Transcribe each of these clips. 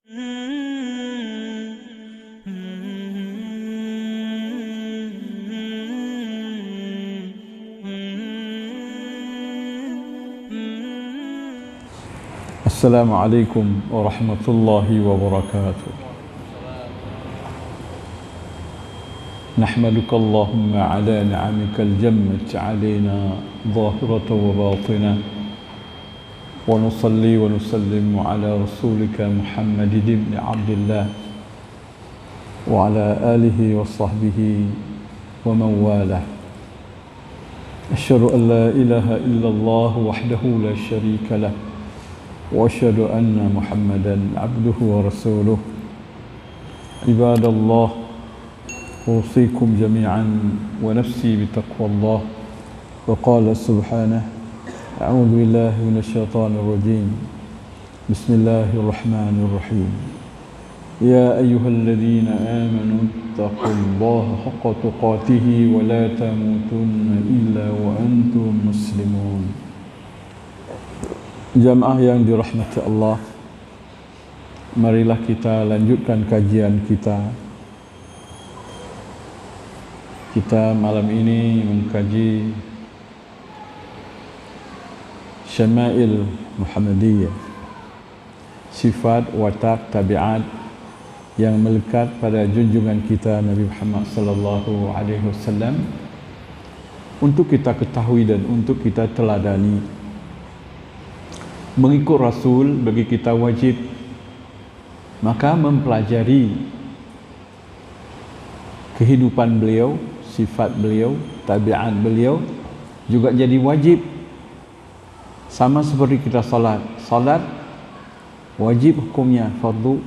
Assalamualaikum warahmatullahi wabarakatuh. Nahmaduka Allahumma ala ni'amikal jammati alaina zahiratan wa batinah. Wa nusalli wa nusallimu ala rasulika Muhammad ibn Abdullah wa ala alihi wa sahbihi wa man walah. Asyhadu an la ilaha illallah wahdahu la syarika lah. وأشهد أن محمدًا عبده ورسوله. عباد الله، أوصيكم جميعًا ونفسي بتقوى الله. وقال سبحانه: أعوذ بالله من الشيطان الرجيم. بسم الله الرحمن الرحيم. يا أيها الذين آمنوا اتقوا الله حق تقاته ولا تموتن إلا وأنتم مسلمون. Jamaah yang dirahmati Allah, marilah kita lanjutkan kajian kita. Kita malam ini mengkaji Syama'il Muhammadiyah, sifat, watak, tabiat yang melekat pada junjungan kita Nabi Muhammad sallallahu alaihi wasallam, untuk kita ketahui dan untuk kita teladani. Mengikut Rasul bagi kita wajib, maka mempelajari kehidupan beliau, sifat beliau, tabiat beliau juga jadi wajib. Sama seperti kita salat. Salat wajib hukumnya, fardu.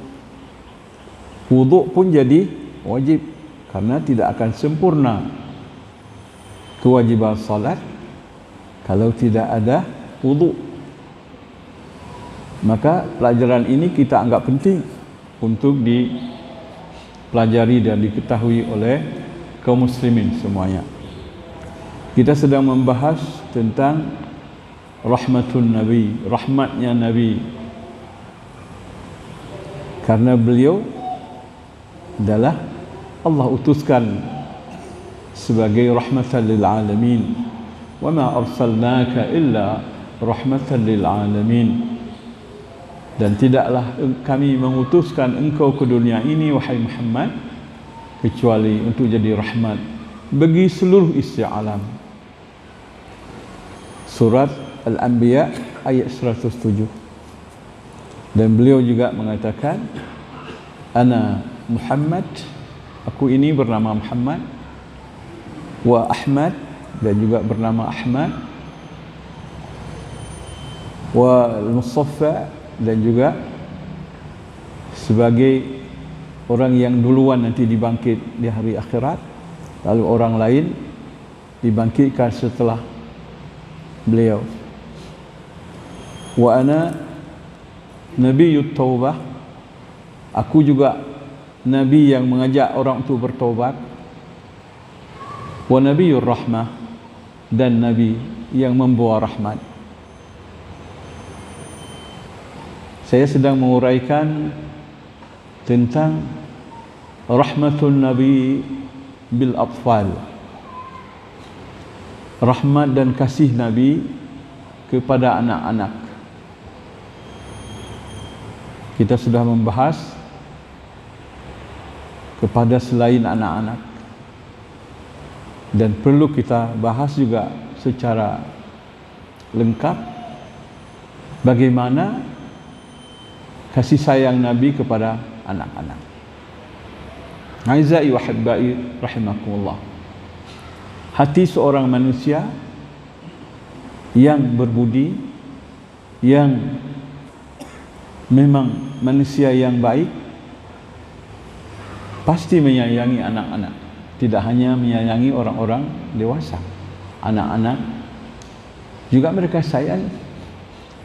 Wuduk pun jadi wajib, karena tidak akan sempurna kewajiban salat kalau tidak ada wuduk. Maka pelajaran ini kita anggap penting untuk dipelajari dan diketahui oleh kaum muslimin semuanya. Kita sedang membahas tentang rahmatun Nabi, rahmatnya Nabi. Karena beliau adalah Allah utuskan sebagai rahmatan lil alamin. Wa ma arsalnaka illa rahmatan lil alamin. Dan tidaklah kami mengutuskan engkau ke dunia ini, wahai Muhammad, kecuali untuk jadi rahmat bagi seluruh isi alam. Surat Al-Anbiya ayat 107. Dan beliau juga mengatakan, Ana Muhammad, aku ini bernama Muhammad, wa Ahmad, dan juga bernama Ahmad, wa Al-Mustafa, dan juga sebagai orang yang duluan nanti dibangkit di hari akhirat, lalu orang lain dibangkitkan setelah beliau. Wa ana Nabiyyut Taubah, aku juga Nabi yang mengajak orang untuk bertaubat. Wa Nabiyyur Rahmah, dan Nabi yang membawa rahmat. Saya sedang menguraikan tentang rahmatun Nabi bil atfal, rahmat dan kasih Nabi kepada anak-anak. Kita sudah membahas kepada selain anak-anak, dan perlu kita bahas juga secara lengkap bagaimana kasih sayang Nabi kepada anak-anak. Aizai wa habbai rahimakumullah. Hati seorang manusia yang berbudi, yang memang manusia yang baik, pasti menyayangi anak-anak. Tidak hanya menyayangi orang-orang dewasa, anak-anak juga mereka sayang.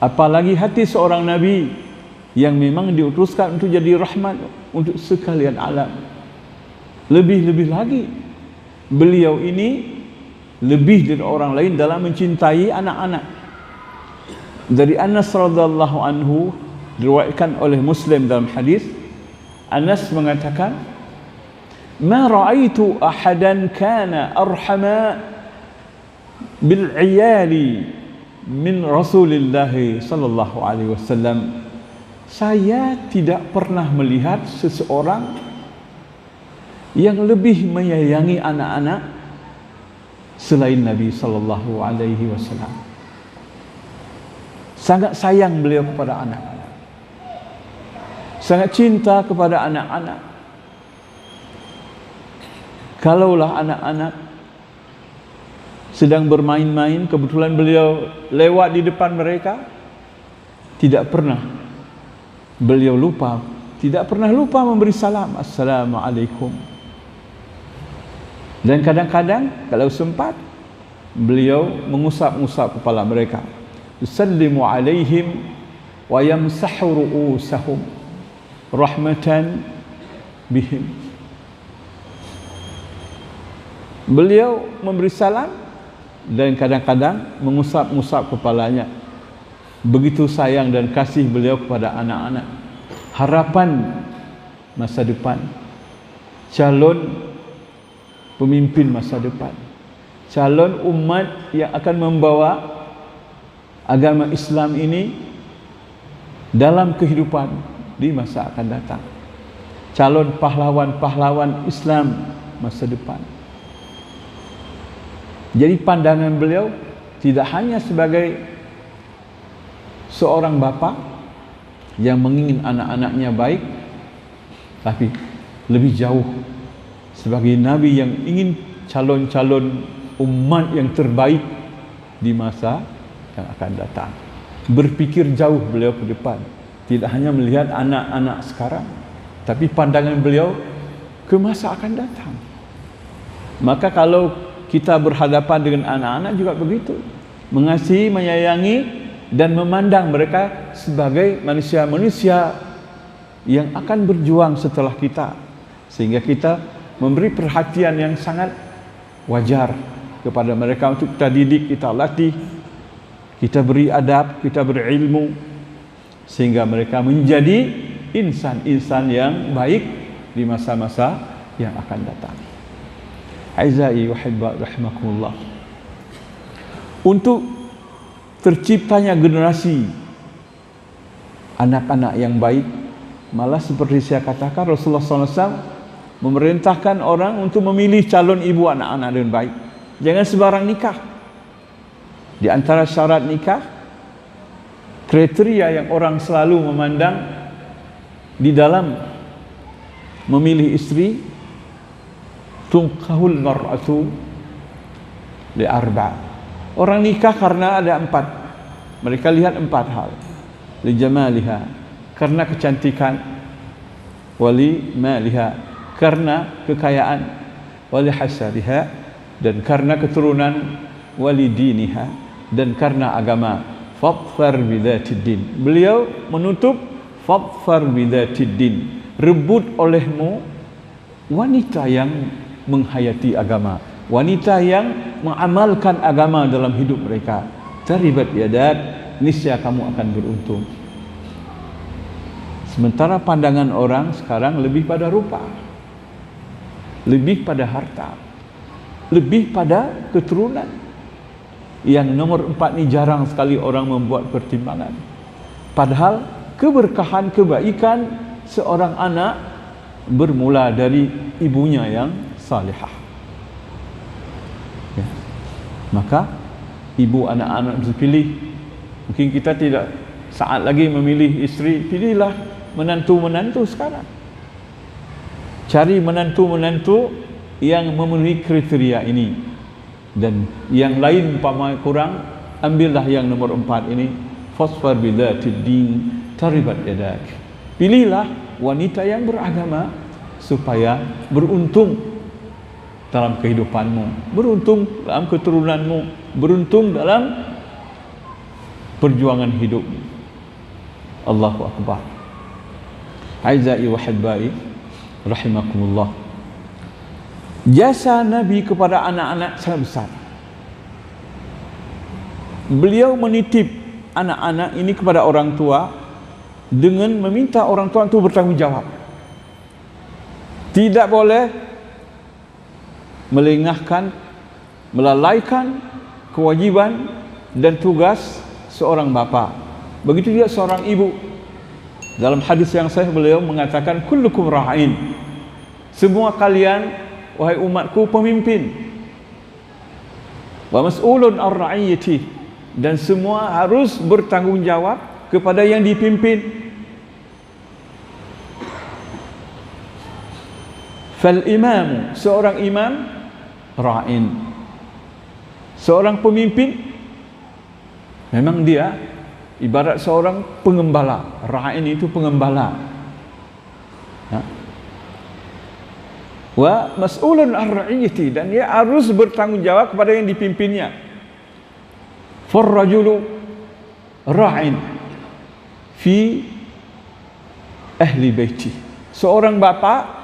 Apalagi hati seorang Nabi yang memang diutuskan untuk jadi rahmat untuk sekalian alam. Lebih-lebih lagi, beliau ini lebih dari orang lain dalam mencintai anak-anak. Dari Anas radhiyallahu anhu, diriwayatkan oleh Muslim dalam hadis, Anas mengatakan, "Ma ra'aitu ahadan kana arhama bil 'iyali min Rasulillah sallallahu alaihi wasallam." Saya tidak pernah melihat seseorang yang lebih menyayangi anak-anak selain Nabi sallallahu alaihi wasallam. Sangat sayang beliau kepada anak-anak. Sangat cinta kepada anak-anak. Kalaulah anak-anak sedang bermain-main, kebetulan beliau lewat di depan mereka, tidak pernah beliau lupa, tidak pernah lupa memberi salam, Assalamualaikum. Dan kadang-kadang kalau sempat, beliau mengusap-usap kepala mereka, yusallimu alaihim wa yamsahu ru'usahum rahmatan bihim. Beliau memberi salam dan kadang-kadang mengusap-usap kepalanya. Begitu sayang dan kasih beliau kepada anak-anak. Harapan masa depan, calon pemimpin masa depan, calon umat yang akan membawa agama Islam ini dalam kehidupan di masa akan datang, calon pahlawan-pahlawan Islam masa depan. Jadi pandangan beliau tidak hanya sebagai seorang bapa yang mengingin anak-anaknya baik, tapi lebih jauh sebagai Nabi yang ingin calon-calon umat yang terbaik di masa yang akan datang. Berpikir jauh beliau ke depan, tidak hanya melihat anak-anak sekarang, tapi pandangan beliau ke masa akan datang. Maka kalau kita berhadapan dengan anak-anak juga begitu, mengasihi, menyayangi, dan memandang mereka sebagai manusia-manusia yang akan berjuang setelah kita, sehingga kita memberi perhatian yang sangat wajar kepada mereka untuk kita didik, kita latih, kita beri adab, kita berilmu, sehingga mereka menjadi insan-insan yang baik di masa-masa yang akan datang. Aizai wa hibba rahimakumullah. Untuk terciptanya generasi anak-anak yang baik, malah seperti saya katakan, Rasulullah SAW memerintahkan orang untuk memilih calon ibu anak-anak dengan baik. Jangan sembarang nikah. Di antara syarat nikah, kriteria yang orang selalu memandang di dalam memilih istri, tunkahul mar'atu li arba'. Orang nikah karena ada 4. Mereka lihat 4 hal. Li jamaliha, karena kecantikan. Wali maliha, karena kekayaan. Wali hasabiha, dan karena keturunan. Wali diniha, dan karena agama. Fadfar bidzatid din. Beliau menutup fadfar bidzatid din. Rebut olehmu wanita yang menghayati agama, wanita yang mengamalkan agama dalam hidup mereka. Taribat yadak, niscaya kamu akan beruntung. Sementara pandangan orang sekarang lebih pada rupa, lebih pada harta, lebih pada keturunan. Yang nomor 4 ini jarang sekali orang membuat pertimbangan. Padahal keberkahan, kebaikan seorang anak bermula dari ibunya yang salihah. Ya. Maka ibu anak-anak harus pilih. Mungkin kita tidak saat lagi memilih istri, pilihlah menantu-menantu sekarang. Cari menantu-menantu yang memenuhi kriteria ini. Dan yang lain umpama kurang, ambillah yang nomor 4 ini, fasfar bidzatid din taribat yadak. Pilihlah wanita yang beragama supaya beruntung dalam kehidupanmu, beruntung dalam keturunanmu, beruntung dalam perjuangan hidupmu. Allahu akbar. Aizai wa hibbai rahimakumullah. Jasa Nabi kepada anak-anak sangat besar. Beliau menitip anak-anak ini kepada orang tua dengan meminta orang tua itu bertanggungjawab. Tidak boleh melengahkan, melalaikan kewajiban dan tugas seorang bapa. Begitu juga seorang ibu. Dalam hadis yang sahih beliau mengatakan, kullukum ra'in. Semua kalian, wahai umatku, pemimpin. Wa mas'ulun ar-ra'iyati. Dan semua harus bertanggungjawab kepada yang dipimpin. Fal imam, seorang imam ra'in. Seorang pemimpin memang dia ibarat seorang pengembala. Ra'in itu pengembala. Ya. Wa mas'ulun ar-ra'iyati, dan dia harus bertanggungjawab kepada yang dipimpinnya. Farrajulu ra'in fi ahli baiti. Seorang bapa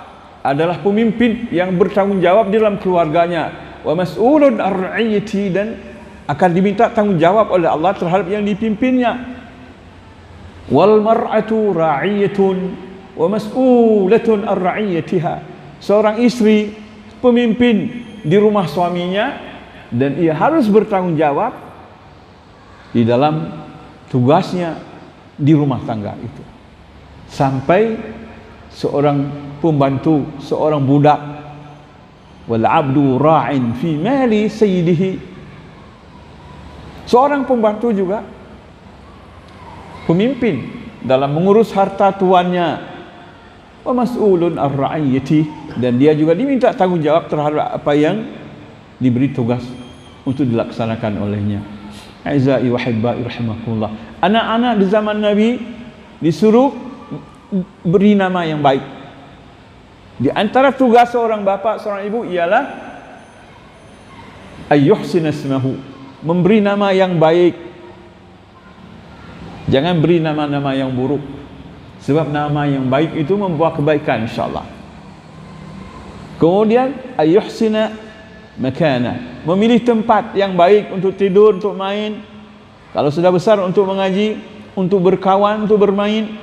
adalah pemimpin yang bertanggungjawab di dalam keluarganya. Wa mas'ulun ar-ra'iyati, dan akan diminta tanggungjawab oleh Allah terhadap yang dipimpinnya. Wal mar'atu ra'iyatun wa mas'ulatun ar-ra'iyatiha. Seorang istri pemimpin di rumah suaminya, dan ia harus bertanggung jawab di dalam tugasnya di rumah tangga itu. Sampai seorang pembantu, seorang budak, wal 'abdu ra'in fi mali sayyidihi. Seorang pembantu juga pemimpin dalam mengurus harta tuannya. Wa mas'ulun ar-ra'iyati, dan dia juga diminta tanggung jawab terhadap apa yang diberi tugas untuk dilaksanakan olehnya. Aizai wa hibbai rahimakumullah. Anak-anak di zaman Nabi disuruh beri nama yang baik. Di antara tugas seorang bapa, seorang ibu ialah ayyuhsina ismahu, memberi nama yang baik. Jangan beri nama-nama yang buruk, sebab nama yang baik itu membawa kebaikan insyaAllah. Kemudian ayyuhsina makana, memilih tempat yang baik untuk tidur, untuk main. Kalau sudah besar, untuk mengaji, untuk berkawan, untuk bermain.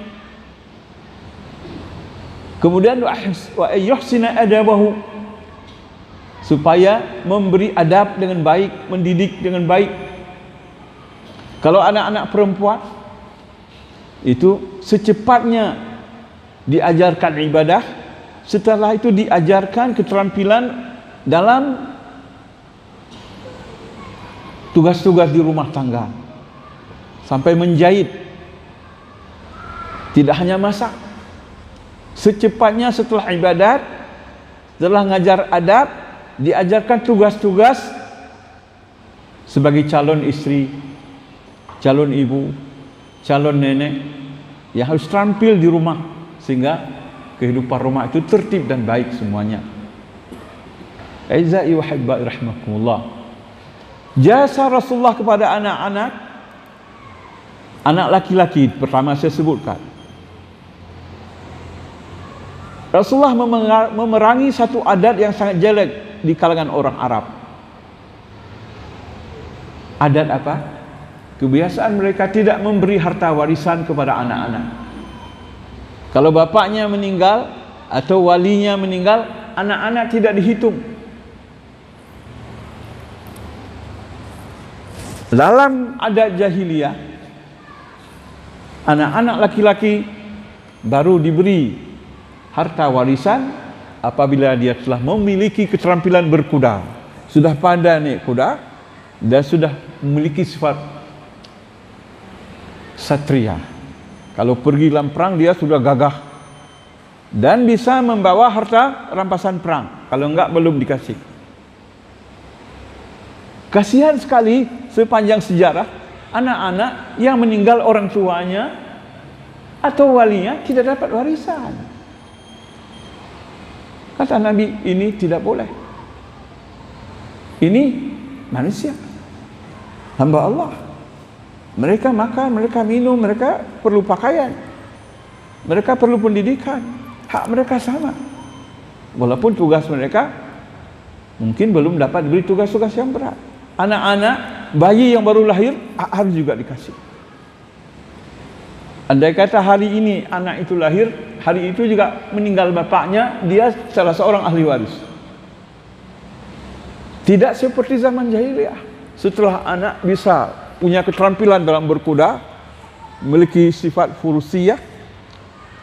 Kemudian wa ayyuhsina adabahu, supaya memberi adab dengan baik, mendidik dengan baik. Kalau anak-anak perempuan itu secepatnya diajarkan ibadah, setelah itu diajarkan keterampilan dalam tugas-tugas di rumah tangga, sampai menjahit. Tidak hanya masak, secepatnya setelah ibadat, setelah ngajar adab, diajarkan tugas-tugas sebagai calon istri, calon ibu, calon nenek yang harus terampil di rumah, sehingga kehidupan rumah itu tertib dan baik semuanya. Aizai wa hibbai rahimakumullah. Jasa Rasulullah kepada anak-anak, anak laki-laki pertama saya sebutkan. Rasulullah memerangi satu adat yang sangat jelek di kalangan orang Arab. Adat apa? Kebiasaan mereka tidak memberi harta warisan kepada anak-anak. Kalau bapaknya meninggal atau walinya meninggal, anak-anak tidak dihitung. Dalam adat jahiliyah, anak-anak laki-laki baru diberi harta warisan apabila dia telah memiliki keterampilan berkuda, sudah pandai naik kuda, dan sudah memiliki sifat satria. Kalau pergi dalam perang dia sudah gagah dan bisa membawa harta rampasan perang. Kalau enggak, belum dikasih. Kasihan sekali sepanjang sejarah anak-anak yang meninggal orang tuanya atau walinya tidak dapat warisan. Kata Nabi, ini tidak boleh. Ini manusia, hamba Allah. Mereka makan, mereka minum, mereka perlu pakaian, mereka perlu pendidikan. Hak mereka sama. Walaupun tugas mereka mungkin belum dapat diberi tugas-tugas yang berat. Anak-anak, bayi yang baru lahir harus juga dikasih. Andai kata hari ini anak itu lahir, hari itu juga meninggal bapaknya, dia salah seorang ahli waris. Tidak seperti zaman jahiliyah. Setelah anak bisa punya keterampilan dalam berkuda, memiliki sifat furusiyah,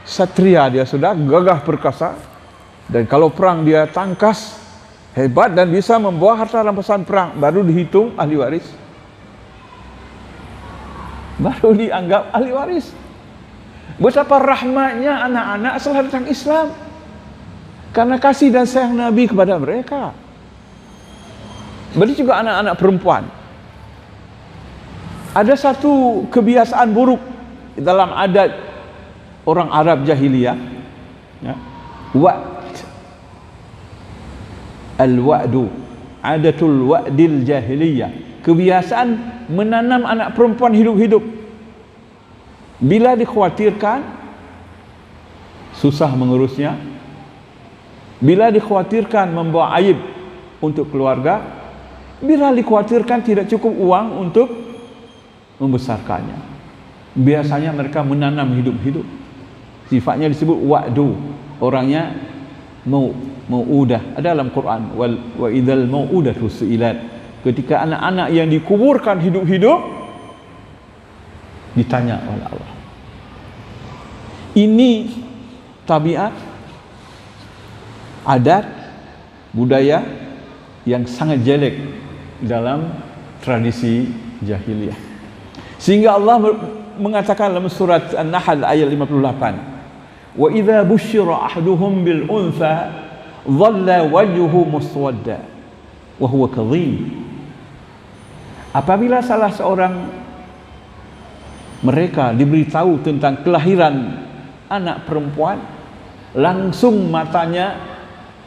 satria dia sudah, gagah perkasa, dan kalau perang dia tangkas, hebat, dan bisa membawa harta rampasan perang, baru dihitung ahli waris, baru dianggap ahli waris. Betapa rahmatnya anak-anak setelah datang Islam, karena kasih dan sayang Nabi kepada mereka. Begitu juga anak-anak perempuan. Ada satu kebiasaan buruk dalam adat orang Arab jahiliyah, ya. Al-wa'du, adatul wa'dil jahiliyah, kebiasaan menanam anak perempuan hidup-hidup. Bila dikhawatirkan susah mengurusnya, bila dikhawatirkan membawa aib untuk keluarga, bila dikhawatirkan tidak cukup uang untuk membesarkannya, biasanya mereka menanam hidup-hidup. Sifatnya disebut wa'du, orangnya mau'udah. Ada dalam Quran, wa idzal mau'udatu su'ilat, ketika anak-anak yang dikuburkan hidup-hidup ditanya oleh Allah. Ini tabiat, adat, budaya yang sangat jelek dalam tradisi jahiliyah. Sehingga Allah mengatakan dalam surat An-Nahl ayat 58, wa idza busyira ahaduhum bil untha dhalla wajhuhu muswadda wa huwa kadhim. Apabila salah seorang mereka diberitahu tentang kelahiran anak perempuan, langsung matanya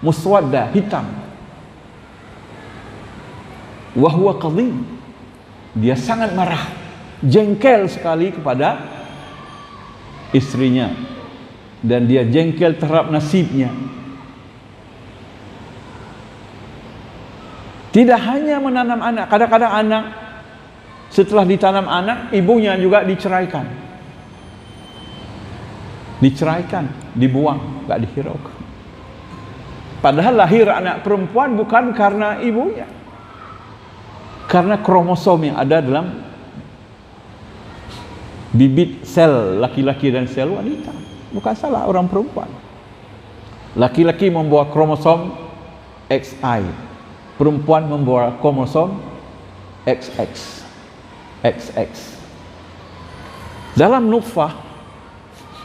muswadda, hitam, wa huwa kadhim, dia sangat marah, jengkel sekali kepada istrinya, dan dia jengkel terhadap nasibnya. Tidak hanya menanam anak, kadang-kadang anak setelah ditanam anak, ibunya juga diceraikan, dibuang, gak dihiraukan. Padahal lahir anak perempuan bukan karena ibunya, karena kromosom yang ada dalam bibit sel laki-laki dan sel wanita. Bukan salah orang perempuan. Laki-laki membawa kromosom XI, perempuan membawa kromosom XX. Dalam nutfah,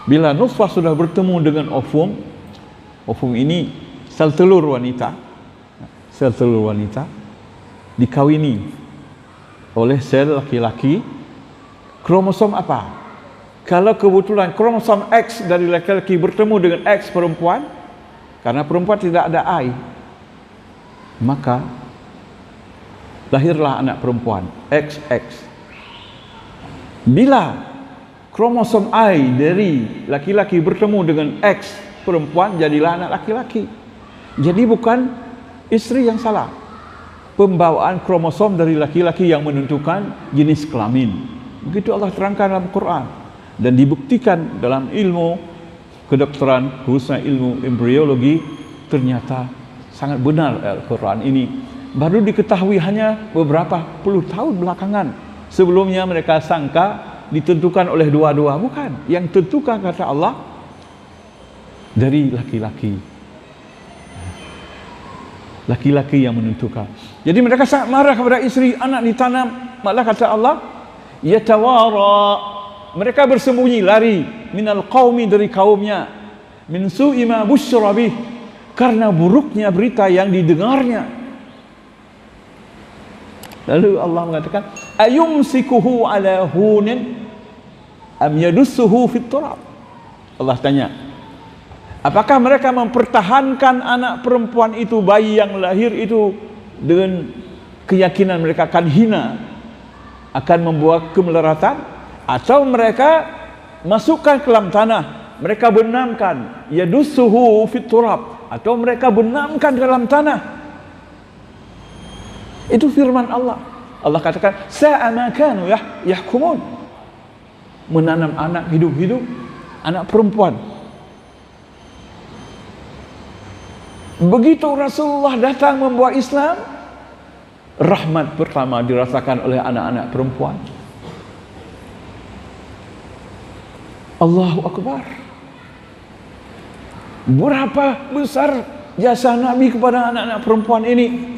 bila nutfah sudah bertemu dengan ovum ini sel telur wanita dikawini oleh sel laki-laki. Kromosom apa? Kalau kebetulan kromosom X dari laki-laki bertemu dengan X perempuan, karena perempuan tidak ada I, maka lahirlah anak perempuan XX. Bila kromosom I dari laki-laki bertemu dengan X perempuan, jadilah anak laki-laki. Jadi bukan istri yang salah, pembawaan kromosom dari laki-laki yang menentukan jenis kelamin. Begitu Allah terangkan dalam Quran, dan dibuktikan dalam ilmu kedokteran, khususnya ilmu embriologi. Ternyata sangat benar Al-Quran ini. Baru diketahui hanya beberapa puluh tahun belakangan. Sebelumnya mereka sangka ditentukan oleh dua-dua. Bukan, yang tentukan kata Allah dari laki-laki. Laki-laki yang menentukan. Jadi mereka sangat marah kepada istri, anak ditanam. Malah kata Allah, yatawara, mereka bersembunyi, lari, minal qaumi, dari kaumnya, min su'i ma busyra bih, karena buruknya berita yang didengarnya. Lalu Allah mengatakan, ayumsikuhu ala hunin am yadussuhu fit turab. Allah tanya, apakah mereka mempertahankan anak perempuan itu, bayi yang lahir itu, dengan keyakinan mereka akan hina, akan membawa kemelaratan, atau mereka masukkan ke dalam tanah, mereka benamkan, yadussuhu fit turab, atau mereka benamkan ke dalam tanah. Itu firman Allah. Allah katakan, sa'a ma kanu yahkumun. menanam anak hidup-hidup, anak perempuan. Begitu Rasulullah datang membawa Islam, rahmat pertama dirasakan oleh anak-anak perempuan. Allahu Akbar. Berapa besar jasa Nabi kepada anak-anak perempuan ini.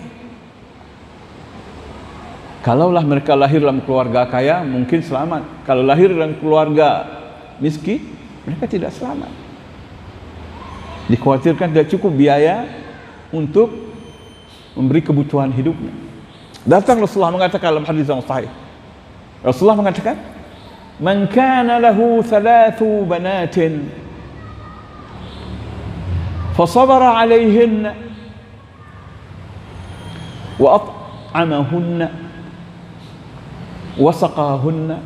Kalaulah mereka lahir dalam keluarga kaya, mungkin selamat. Kalau lahir dalam keluarga miskin, mereka tidak selamat. Dikhawatirkan tidak cukup biaya untuk memberi kebutuhan hidupnya. Datang Rasulullah mengatakan dalam hadis yang sahih. Rasulullah mengatakan, "Man kana lahu 3 banatin fasabara 'alayhinna wa at'amahunna wa saqahunna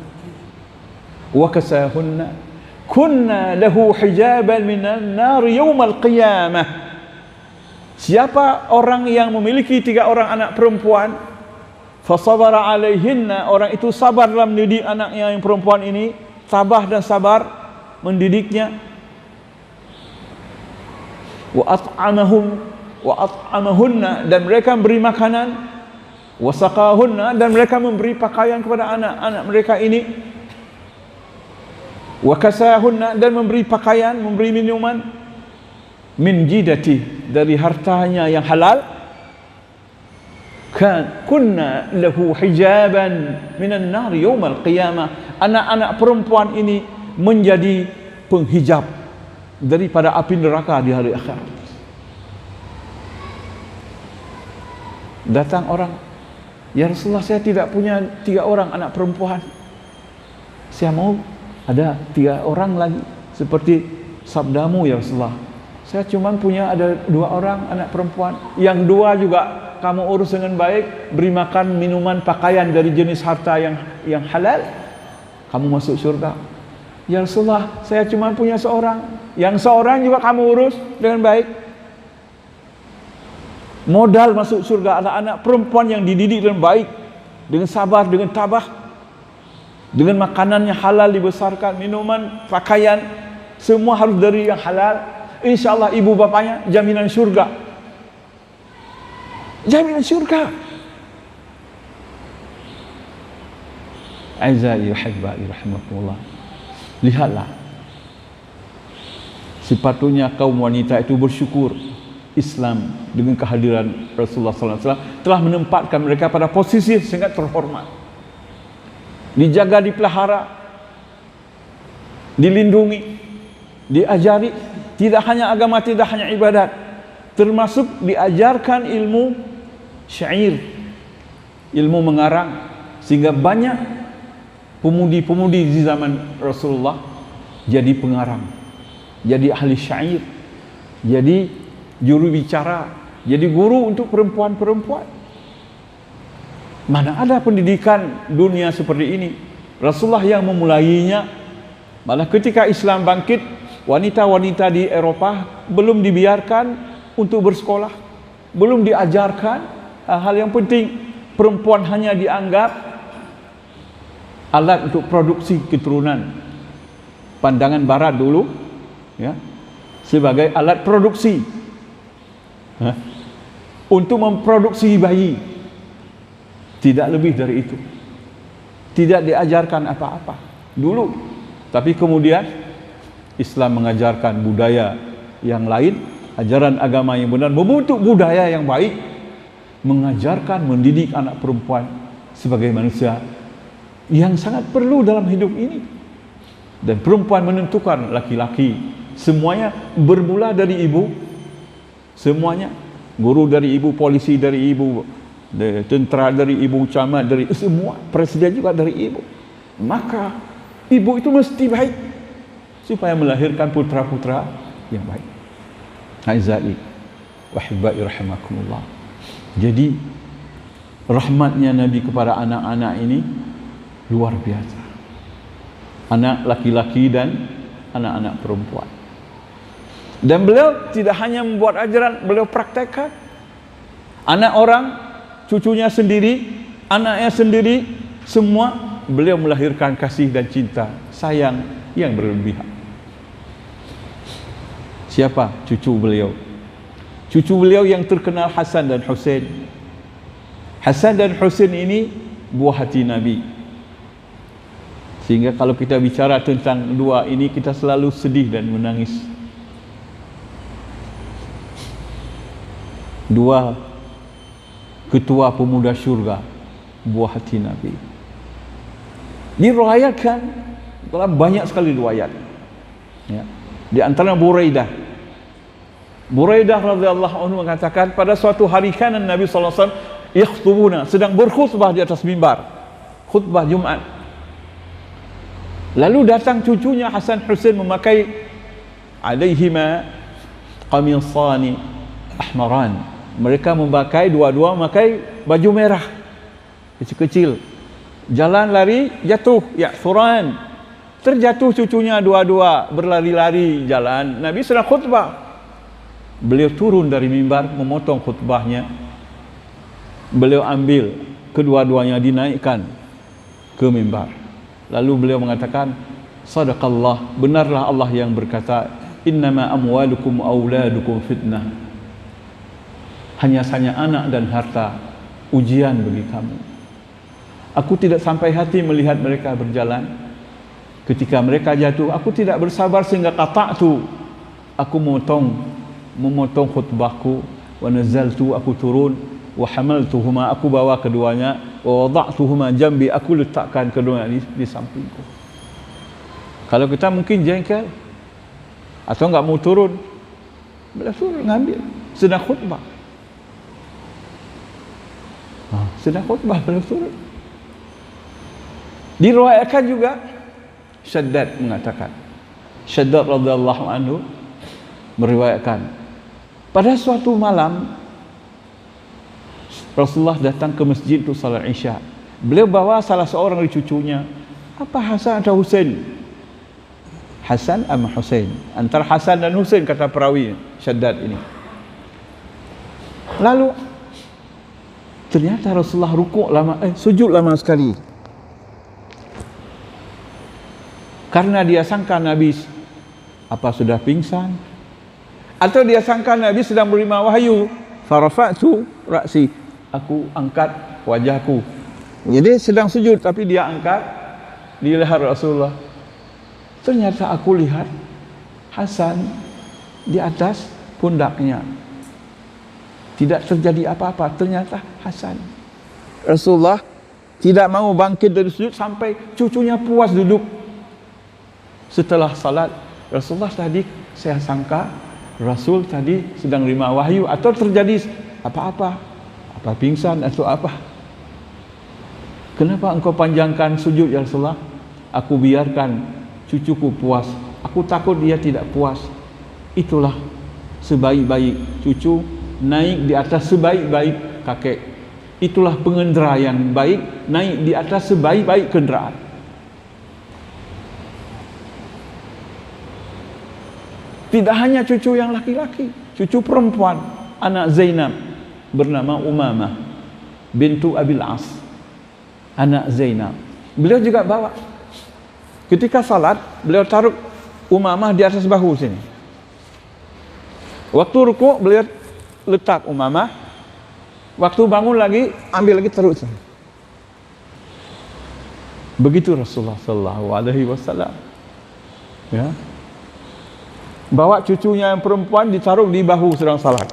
wa kasahunna kunna lahu hijaban minan nar yaumal qiyamah." Siapa orang yang memiliki 3 orang anak perempuan, fasabara alaihinna, orang itu sabar dalam mendidik anaknya yang perempuan ini, tabah dan sabar mendidiknya, wa at'amahunna, dan mereka memberi makanan, wa saqahunna, dan mereka memberi pakaian kepada anak-anak mereka ini, wa kasahunna, dan memberi pakaian, memberi minuman, min jidati, dari hartanya yang halal, kunna lahu hijaban minan nar yaumal qiyamah. Anak-anak perempuan ini menjadi penghijab daripada api neraka di hari akhirat. Datang orang, "Ya Rasulullah, saya tidak punya 3 orang anak perempuan. Saya mau ada 3 orang lagi seperti sabdamu ya Rasulullah. Saya cuma punya ada 2 orang anak perempuan. Yang 2 juga kamu urus dengan baik, beri makan, minuman, pakaian dari jenis harta yang halal, kamu masuk surga." "Ya Rasulullah, saya cuma punya 1 Yang 1 juga kamu urus dengan baik." Modal masuk surga adalah anak perempuan yang dididik dengan baik, dengan sabar, dengan tabah, dengan makanannya halal dibesarkan, minuman, pakaian, semua harus dari yang halal. InsyaAllah ibu bapaknya jaminan surga. Jaminan surga. Aizai rahimahullah rahimakumullah. Lihatlah, sepatutnya kaum wanita itu bersyukur Islam dengan kehadiran Rasulullah SAW telah menempatkan mereka pada posisi yang sangat terhormat, dijaga, dipelihara, dilindungi, diajari. Tidak hanya agama, tidak hanya ibadat, termasuk diajarkan ilmu syair, ilmu mengarang, sehingga banyak pemudi-pemudi di zaman Rasulullah jadi pengarang, jadi ahli syair, jadi juru bicara, jadi guru untuk perempuan-perempuan. Mana ada pendidikan dunia seperti ini? Rasulullah yang memulainya. Malah ketika Islam bangkit, wanita-wanita di Eropa belum dibiarkan untuk bersekolah, belum diajarkan hal yang penting. Perempuan hanya dianggap alat untuk produksi keturunan. Pandangan Barat dulu, ya, sebagai alat produksi, untuk memproduksi bayi, tidak lebih dari itu. Tidak diajarkan apa-apa dulu, tapi kemudian Islam mengajarkan budaya yang lain, ajaran agama yang benar, membentuk budaya yang baik, mengajarkan, mendidik anak perempuan sebagai manusia yang sangat perlu dalam hidup ini. Dan perempuan menentukan laki-laki. Semuanya bermula dari ibu. Semuanya, guru dari ibu, polisi dari ibu, tentera dari ibu, camat dari semua, presiden juga dari ibu. Maka ibu itu mesti baik supaya melahirkan putra-putra yang baik. Aizai wa hibbai rahimakumullah. Jadi rahmatnya Nabi kepada anak-anak ini luar biasa. Anak laki-laki dan anak-anak perempuan. Dan beliau tidak hanya membuat ajaran, beliau praktekkan. Anak orang, cucunya sendiri, anaknya sendiri, semua beliau melahirkan kasih dan cinta, sayang yang berlebihan. Siapa cucu beliau? Cucu beliau yang terkenal Hasan dan Husain. Hasan dan Husain ini buah hati Nabi. Sehingga kalau kita bicara tentang dua ini, kita selalu sedih dan menangis. Dua ketua pemuda syurga, buah hati Nabi. Diriwayatkan, banyak sekali riwayat. Ya. Di antara Buraidah radhiyallahu anhu mengatakan, pada suatu hari kanan Nabi sallallahu alaihi wasallam yakhtubuna, sedang berkhutbah di atas mimbar, khutbah Jumat. Lalu datang cucunya Hasan Husain memakai alaihima qamisani ahmaran. Mereka dua-dua memakai baju merah kecil-kecil. Jalan lari, jatuh, ya'thuran. Terjatuh cucunya dua-dua, berlari-lari jalan. Nabi sedang khutbah. Beliau turun dari mimbar, memotong khutbahnya. Beliau ambil kedua-duanya, dinaikkan ke mimbar. Lalu beliau mengatakan, sadaqallah, benarlah Allah yang berkata, innama amwalukum auladukum fitnah. Hanya anak dan harta ujian bagi kamu. Aku tidak sampai hati melihat mereka berjalan. Ketika mereka jatuh, aku tidak bersabar sehingga qata'tu, aku memotong khutbahku, wa nazaltu, aku turun, wa hamaltuhuma, aku bawa keduanya, wa wada'tuhuma jambi, aku letakkan keduanya di sampingku. Kalau kita mungkin jengkel atau enggak mau turun, beliau turun ngambil, sedang khutbah. Sedang khutbah beliau turun. Diriwayatkan juga Syaddad mengatakan, Syaddad radhiyallahu anhu meriwayatkan, pada suatu malam Rasulullah datang ke masjid untuk salat Isya. Beliau bawa salah seorang dari cucunya. Apa Hasan atau Husain? Hasan atau Husain? Antara Hasan dan Husain, kata perawi Syaddad ini. Lalu ternyata Rasulullah rukuk lama, sujud lama sekali. Karena dia sangka Nabi sudah pingsan, atau dia sangka Nabi sedang menerima wahyu. Farafa'tu ra'si, aku angkat wajahku. Jadi sedang sujud tapi dia angkat di leher Rasulullah. Ternyata aku lihat Hasan di atas pundaknya. Tidak terjadi apa-apa. Ternyata Hasan. Rasulullah tidak mau bangkit dari sujud sampai cucunya puas duduk. Setelah salat, Rasulullah tadi saya sangka Rasul tadi sedang terima wahyu, atau terjadi apa-apa, apa pingsan atau apa. Kenapa engkau panjangkan sujud ya Rasulullah? Aku biarkan cucuku puas. Aku takut dia tidak puas. Itulah sebaik-baik cucu naik di atas sebaik-baik kakek. Itulah pengendara yang baik naik di atas sebaik-baik kendaraan. Tidak hanya cucu yang laki-laki, cucu perempuan, anak Zainab bernama Umamah bintu Abil As, anak Zainab. Beliau juga bawa. Ketika salat, beliau taruh Umamah di atas bahu sini. Waktu rukuk, beliau letak Umamah. Waktu bangun lagi, ambil lagi, taruh sini. Begitu Rasulullah sallallahu alaihi wasallam. Ya. Bawa cucunya yang perempuan ditaruh di bahu sedang salat.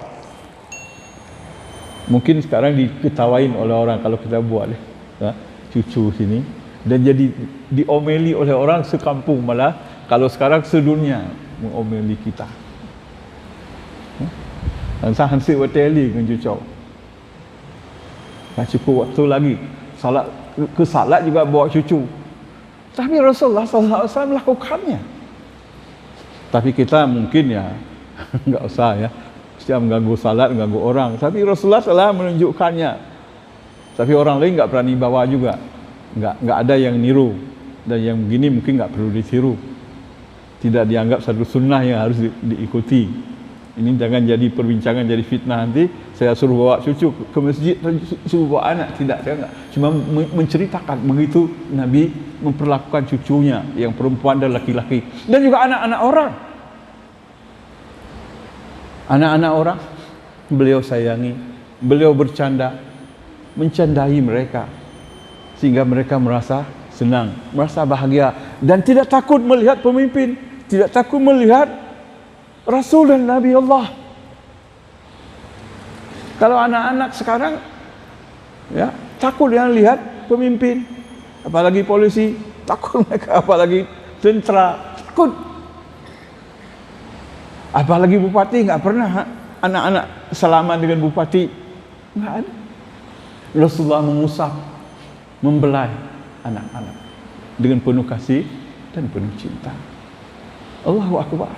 Mungkin sekarang diketawain oleh orang kalau kita buat cucu sini, dan jadi diomeli oleh orang sekampung, malah kalau sekarang sedunia mengomeli kita. Hansi wateli dengan cucu. Tak cukup waktu lagi salat, ke salat juga bawa cucu. Tapi Rasulullah sallallahu alaihi wasallam melakukannya. Tapi kita mungkin ya enggak usah ya, setiap mengganggu salat, mengganggu orang. Tapi Rasulullah telah menunjukkannya. Tapi orang lain enggak berani bawa juga. Enggak ada yang niru. Dan yang begini mungkin enggak perlu ditiru. Tidak dianggap satu sunnah yang harus diikuti. Ini jangan jadi perbincangan, jadi fitnah nanti. Saya suruh bawa cucu ke masjid, suruh bawa anak. Tidak, saya enggak. Cuma menceritakan begitu Nabi memperlakukan cucunya yang perempuan dan laki-laki. Dan juga anak-anak orang. Anak-anak orang beliau sayangi, beliau bercanda, mencandai mereka. Sehingga mereka merasa senang, merasa bahagia. Dan tidak takut melihat pemimpin, tidak takut melihat Rasul dan Nabi Allah. Kalau anak-anak sekarang ya takut yang lihat pemimpin, apalagi polisi, takut mereka, apalagi tentara, takut. Apalagi bupati, nggak pernah anak-anak salaman dengan bupati, nggak ada. Rasulullah mengusap, membelai anak-anak dengan penuh kasih dan penuh cinta. Allahu Akbar.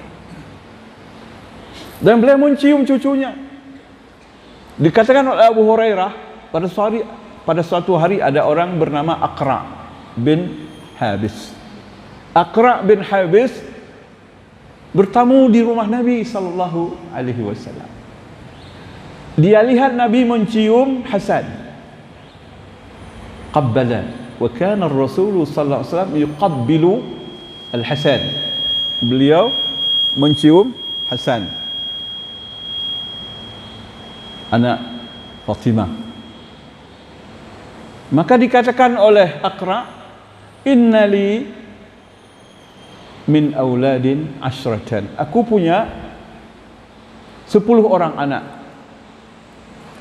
Dan beliau mencium cucunya. Dikatakan oleh Abu Hurairah, pada suatu hari ada orang bernama Aqra bin Habis. Aqra bin Habis bertamu di rumah Nabi sallallahu alaihi wasallam. Dia lihat Nabi mencium Hasan. Qabbala wa kana ar-rasul sallallahu alaihi wasallam yuqabbilu al-Hasan. Beliau mencium Hasan, anak Fatimah. Maka dikatakan oleh Aqra, innali min auladin asyratan. Aku punya 10 orang anak.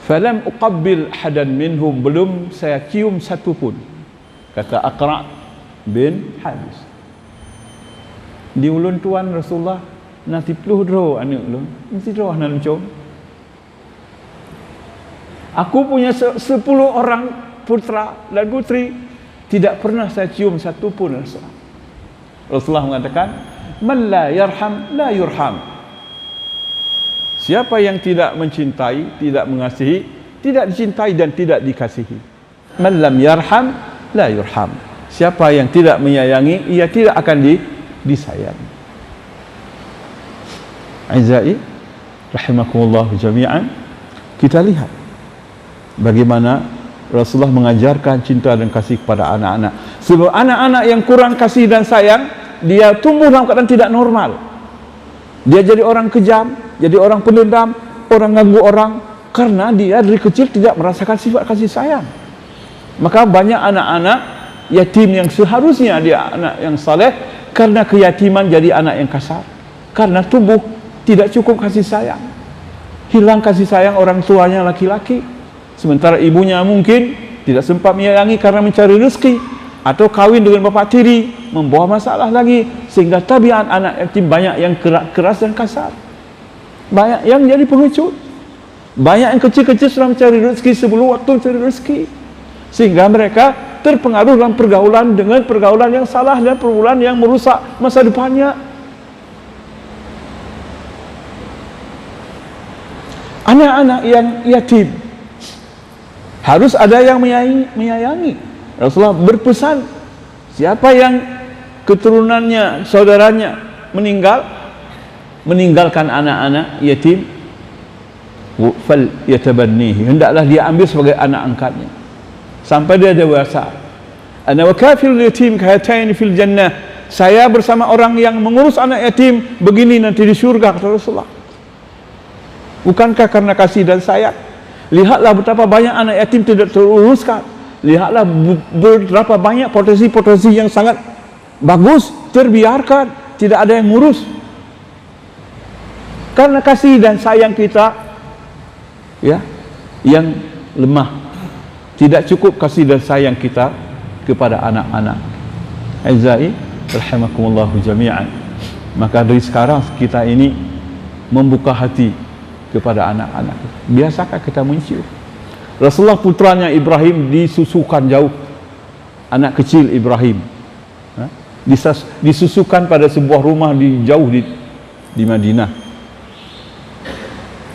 Falam uqabbil hadan minhum, belum saya cium satu pun. Kata Aqra bin Habis. Di ulun tuan Rasulullah nanti peluh dro anak ulun, mesti dro nan cium. Aku punya 10 orang putra dan putri, tidak pernah saya cium satu pun Rasulullah. Rasulullah mengatakan, man la yarham la yurham. Siapa yang tidak mencintai, tidak mengasihi, tidak dicintai dan tidak dikasihi. Man lam yarham la yurham. Siapa yang tidak menyayangi, ia tidak akan disayangi. Aizai rahimakumullah jami'an. Kita lihat bagaimana Rasulullah mengajarkan cinta dan kasih kepada anak-anak. Sebab anak-anak yang kurang kasih dan sayang, dia tumbuh dalam keadaan tidak normal. Dia jadi orang kejam, jadi orang pendendam, orang ganggu orang, karena dia dari kecil tidak merasakan sifat kasih sayang. Maka banyak anak-anak yatim yang seharusnya dia anak yang saleh, karena keyatiman jadi anak yang kasar. Karena tumbuh tidak cukup kasih sayang. Hilang kasih sayang orang tuanya laki-laki. Sementara ibunya mungkin tidak sempat menyayangi karena mencari rezeki, atau kawin dengan bapak tiri, membawa masalah lagi, sehingga tabiat anak yatim banyak yang keras dan kasar, banyak yang jadi pengecut, banyak yang kecil-kecil sudah mencari rezeki sebelum waktu mencari rezeki, sehingga mereka terpengaruh dalam pergaulan dengan pergaulan yang salah dan pergaulan yang merusak masa depannya. Anak-anak yang yatim harus ada yang menyayangi. Rasulullah berpesan, siapa yang keturunannya, saudaranya meninggalkan anak-anak yatim, fal yatabannihi, hendaklah dia ambil sebagai anak angkatnya sampai dia dewasa. Ana wa kafilul yatim kahataini fil jannah. Saya bersama orang yang mengurus anak yatim begini nanti di surga, kata Rasulullah. Bukankah karena kasih dan sayang? Lihatlah betapa banyak anak yatim tidak teruruskan. Lihatlah berapa banyak potensi-potensi yang sangat bagus terbiarkan, tidak ada yang ngurus. Karena kasih dan sayang kita ya yang lemah. Tidak cukup kasih dan sayang kita kepada anak-anak. Aizai rahimakumullah jami'an. Maka dari sekarang kita ini membuka hati kepada anak-anak. Biasakah kita mencium? Rasulullah putranya Ibrahim disusukan jauh. Anak kecil Ibrahim disusukan pada sebuah rumah jauh di Madinah.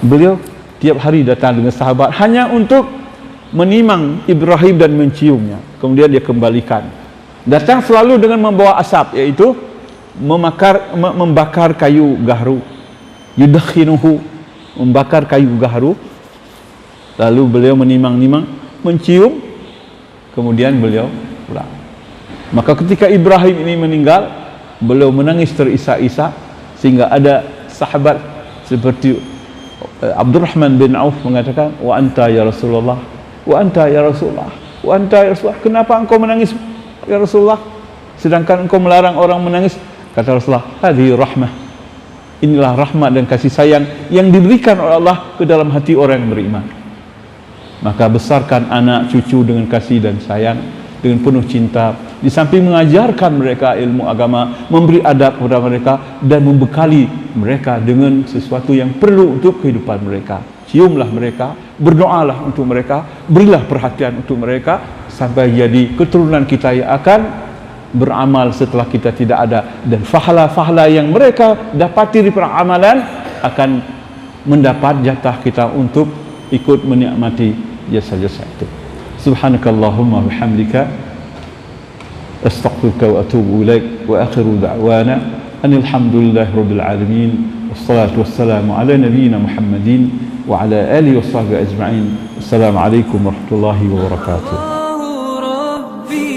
Beliau tiap hari datang dengan sahabat hanya untuk menimang Ibrahim dan menciumnya. Kemudian dia kembalikan. Datang selalu dengan membawa asap, yaitu membakar kayu gahru. yudakhinuhu, membakar kayu gaharu. Lalu beliau menimang-nimang, mencium, kemudian beliau pulang. Maka ketika Ibrahim ini meninggal, beliau menangis terisak-isak, sehingga ada sahabat seperti Abdurrahman bin Auf mengatakan, wa anta ya Rasulullah, wa anta ya Rasulullah, wa anta ya Rasulullah, kenapa engkau menangis ya Rasulullah, sedangkan engkau melarang orang menangis? Kata Rasulullah, hadhihi rahmah, inilah rahmat dan kasih sayang yang diberikan oleh Allah ke dalam hati orang yang beriman. Maka besarkan anak cucu dengan kasih dan sayang, dengan penuh cinta, di samping mengajarkan mereka ilmu agama, memberi adab kepada mereka, dan membekali mereka dengan sesuatu yang perlu untuk kehidupan mereka. Ciumlah mereka, berdoalah untuk mereka, berilah perhatian untuk mereka, sampai jadi keturunan kita yang akan beramal setelah kita tidak ada, dan fahala-fahala yang mereka dapati di peramalan akan mendapat jatah kita untuk ikut menikmati jasa-jasa itu. Subhanakallahumma bihamdika astaghfiruka wa atubu ilaik, wa akhiru da'wana anil hamdulillahi rabbil alamin, wassalatu wassalamu ala nabiyyina Muhammadin wa ala alihi washabbihi ajma'in. Assalamu alaikum warahmatullahi wabarakatuh. Rabbi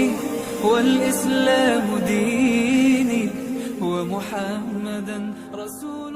wal islam dini wa Muhammadan rasul